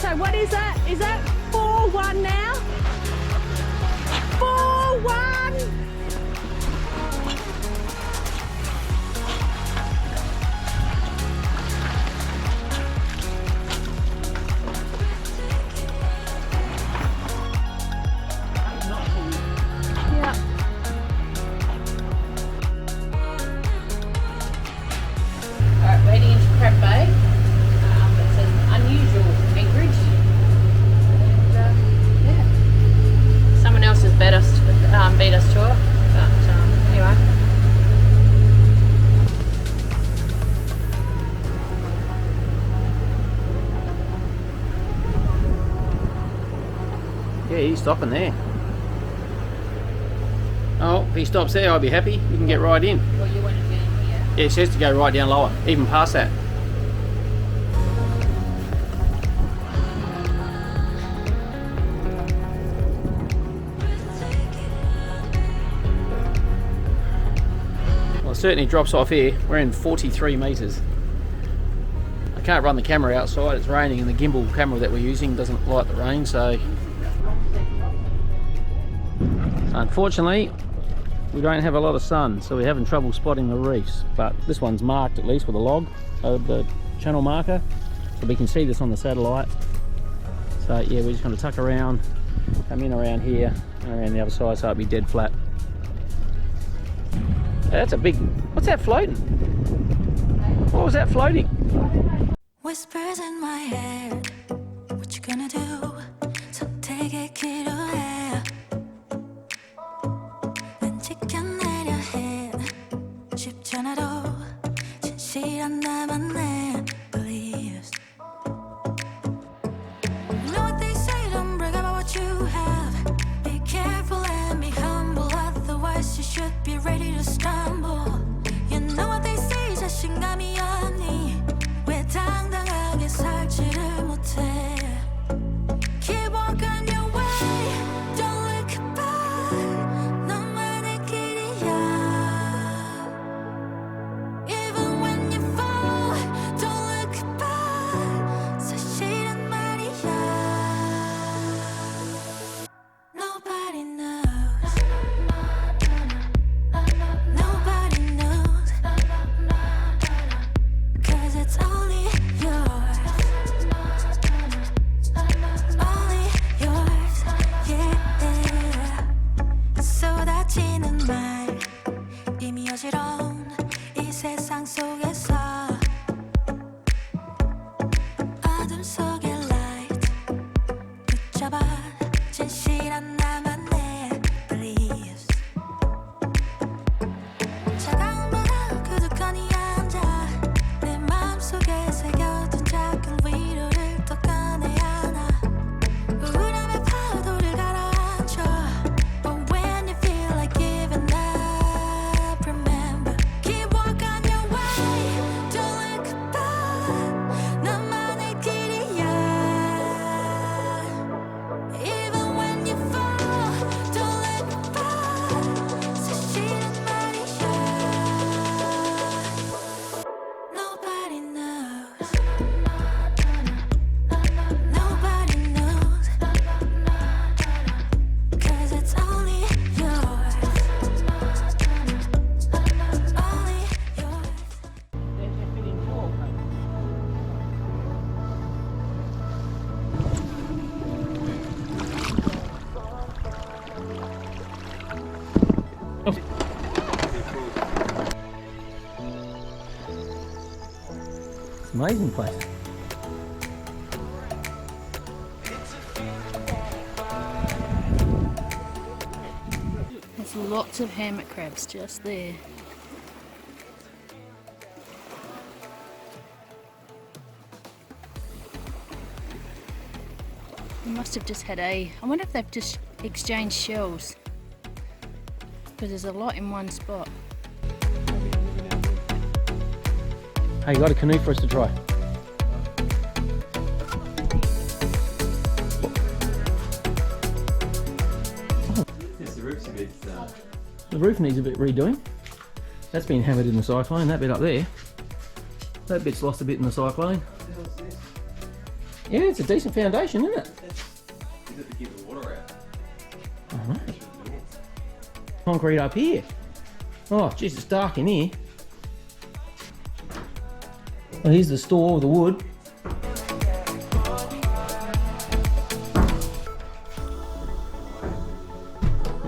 So what is that? Is that 4-1 now? 4-1! Heading into Crab Bay. It's an unusual anchorage. And, yeah. Someone else has beat us to it. But anyway. Yeah, he's stopping there. Oh, if he stops there, I'll be happy. We can get right in. Well, you want to get in here. Yeah, it says to go right down lower, even past that. Well, it certainly drops off here. We're in 43 metres. I can't run the camera outside, it's raining, and the gimbal camera that we're using doesn't like the rain, so unfortunately we don't have a lot of sun, so we're having trouble spotting the reefs. But this one's marked at least with a log of the channel marker, so we can see this on the satellite. So yeah, we're just going to tuck around, come in around here and around the other side, so it'll be dead flat. That's a big, what's that floating? What was that floating? Whispers in my head, what you gonna do? 선택의 기로에 왠지 견내려 해 쉽지 않아도 진실한 나만의 beliefs. You know what they say, don't brag about what you have. Be careful and be humble, otherwise you should be ready to stumble. You know what they say, 자신감이 없니? 왜 당당하게 살지를 못해? Keep walking your way, don't look back. 너만의 길이야. Even when you fall, don't look back. 사실은 말이야. Nobody knows. Nobody knows. 'Cause it's only yours. Only yours, yeah. 쏟아지는 말 이미 어지러운 이 세상 속에서 어둠 속의 light 붙잡아 진실한 나만의 beliefs. 차가운 바람 그득하니 앉아 내 마음속에 새겨둔 작은 위로를 또 꺼내야 하나. 우울함의 파도를 가라앉혀. But when you feel like giving up, remember, keep walking your way, don't look back. 너만의 길이야. Even when you fall, don't look back. 사실은 말이야. Nobody knows. Nobody knows. 'Cause it's only yours. Only yours. It's an amazing place. There's lots of hermit crabs just there. They must have just had I wonder if they've just exchanged shells. Because there's a lot in one spot. Hey, you got a canoe for us to try? Yes, the roof's a bit. The roof needs a bit redoing. That's been hammered in the cyclone, that bit up there. That bit's lost a bit in the cyclone. Yeah, it's a decent foundation, isn't it? Is it to keep the water out? Oh, no. Concrete up here. Oh, jeez, it's dark in here. Well, here's the store with the wood.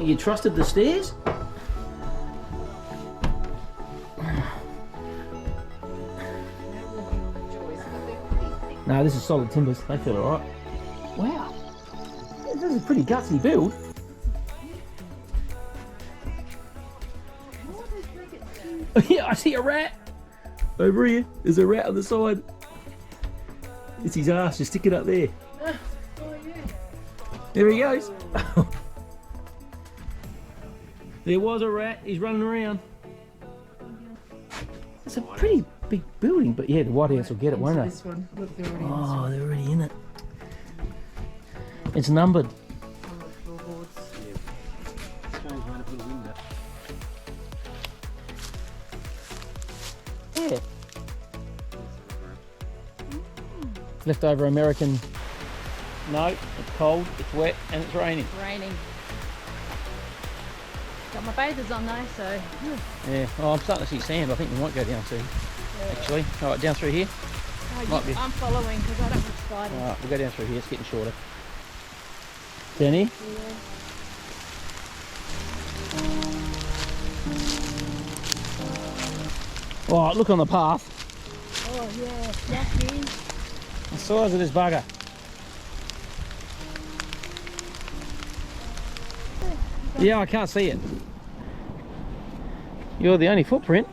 You trusted the stairs? No, this is solid timbers. They feel alright. Wow. This is a pretty gutsy build. Yeah, I see a rat. Over here. There's a rat on the side. It's his ass. Just stick it up there. There he goes. There was a rat. He's running around. It's a pretty big building, but yeah, the White House will get it, won't they? This one. Look, they're already Oh, they're already in it. It's numbered. on the floorboards. Yeah. Leftover American. No, it's cold, it's wet, and it's raining. Raining. Got my bathers on though, so. Yeah. Oh, I'm starting to see sand. I think we might go down soon. Actually. All right, down through here. Oh, Might be. I'm following because I don't want spiders. All right, we'll go down through here. It's getting shorter. Down here. All right, look on the path. Oh yeah, lucky. The size of this bugger. Yeah, I can't see it. You're the only footprint.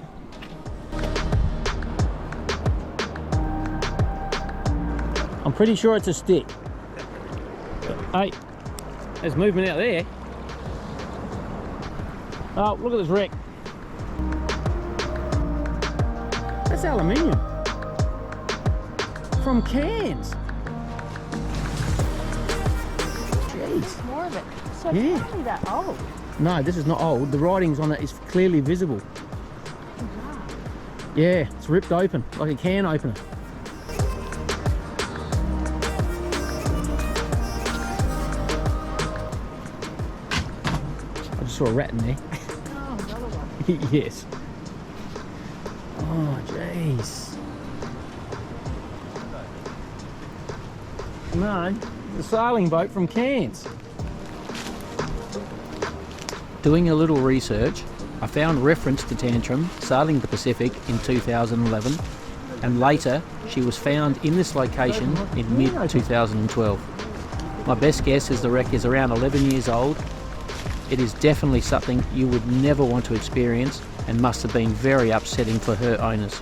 I'm pretty sure it's a stick. Hey, there's movement out there. Oh, look at this wreck. That's aluminium. From cans. Jeez. More of it. So Yeah. it's probably that old. No, this is not old. The writings on it is clearly visible. Yeah, it's ripped open, like a can opener. I just saw a rat in there. Oh, another one. Yes. Oh, jeez. No, the sailing boat from Cairns. Doing a little research, I found reference to Tantrum sailing the Pacific in 2011, and later she was found in this location in mid-2012. My best guess is the wreck is around 11 years old. It is definitely something you would never want to experience and must have been very upsetting for her owners.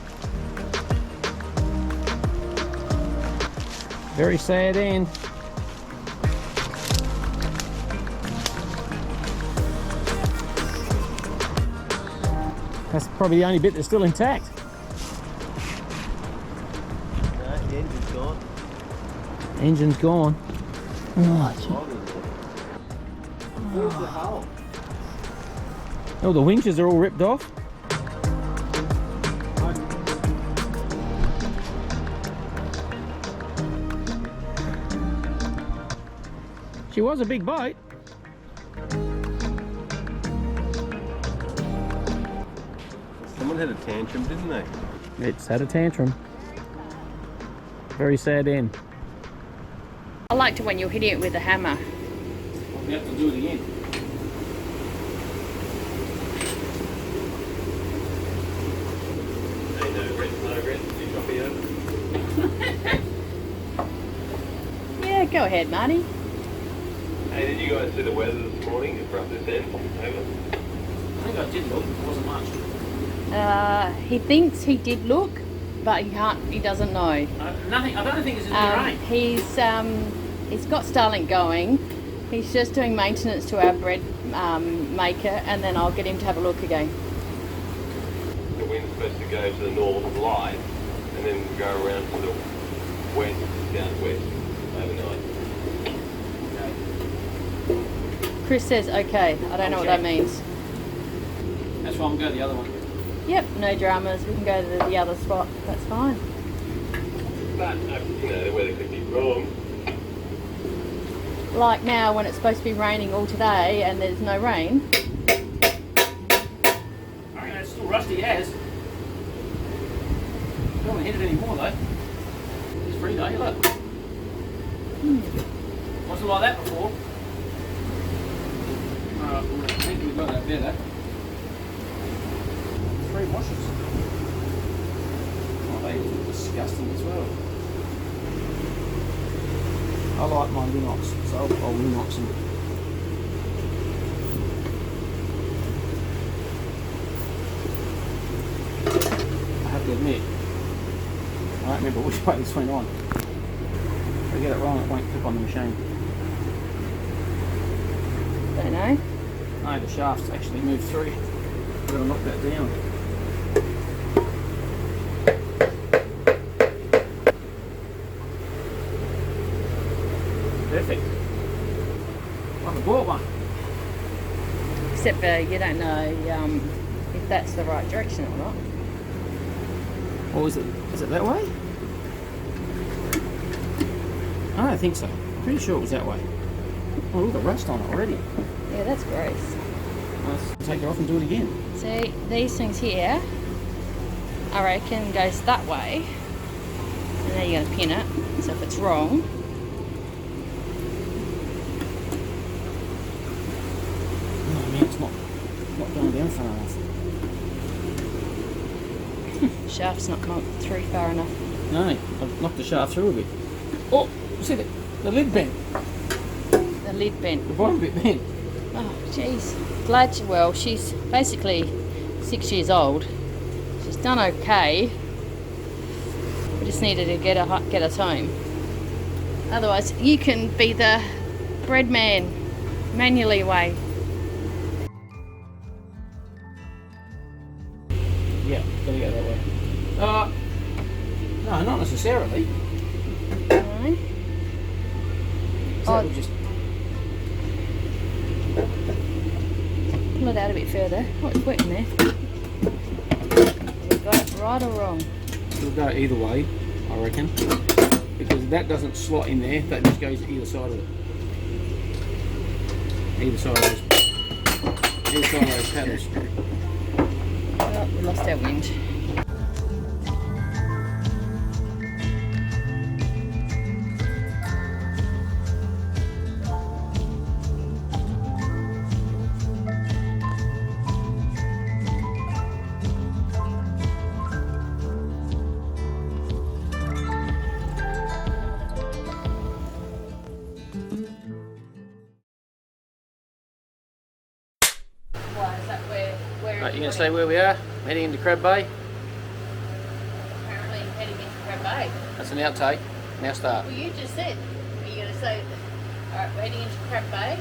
Very sad end. That's probably the only bit that's still intact. The engine's gone. Engine's gone. Oh, gee. Where's the hull? Oh, the winches are all ripped off. She was a big boat. Someone had a tantrum, didn't they? It's had a tantrum. Very sad end. I liked it when you were hitting it with a hammer. We have to do it again. Hey, no rent, you copy over. Yeah, go ahead, Marty. Hey, did you guys see the weather this morning from this end? Over. I think I did look, it wasn't much. He thinks he did look, but he can't. He doesn't know. Nothing, I don't think it's in the rain. He's got Starlink going. He's just doing maintenance to our bread maker, and then I'll get him to have a look again. The wind's supposed to go to the north light and then go around to the west, southwest overnight. Chris says okay. I don't know what that means. That's why I'm going to the other one. Yep, no dramas. We can go to the other spot. That's fine. But But, the weather could be wrong. Like now when it's supposed to be raining all today and there's no rain. I mean, it's still rusty as. Don't want to hit it anymore though. It's free day, look. Wasn't like that before. Alright, I think we've got that better. 3 washes. Oh, they look disgusting as well. I like my Linox, so I'll Linox them. I have to admit, I don't remember which way this went on. If I get it wrong, it won't clip on the machine. Don't know. No, the shaft's actually moved through. I've got to knock that down. Perfect. Like I bought one. Except for you don't know if that's the right direction or not. Or is it that way? I don't think so. I'm pretty sure it was that way. Oh, look at rust on it already. Yeah, that's gross. Let's take it off and do it again. See, these things here, I reckon goes that way. And then you're going to pin it. So if it's wrong, Oh man, it's not going down far enough. shaft's not through far enough. No, I've knocked the shaft through a bit. Oh, see the lid bent. The lid bent. The bottom bit bent. Oh, jeez. Glad well, she's basically 6 years old. She's done okay. We just needed to get us home. Otherwise, you can be the bread man manually way. Yeah, gotta go that way. No, not necessarily. No. So Oh. we'll just Pull it out a bit further. Oh, it's wet in there. We got it right or wrong? it'll go either way, I reckon. Because that doesn't slot in there, that just goes either side of it. Either side of those paddles. Oh, we lost our wind. Why is that where Right, you're going to say where we are? Heading into Crab Bay. apparently heading into Crab Bay? That's an outtake. Now start. Well, you just said. Are you going to say, alright, we're heading into Crab Bay?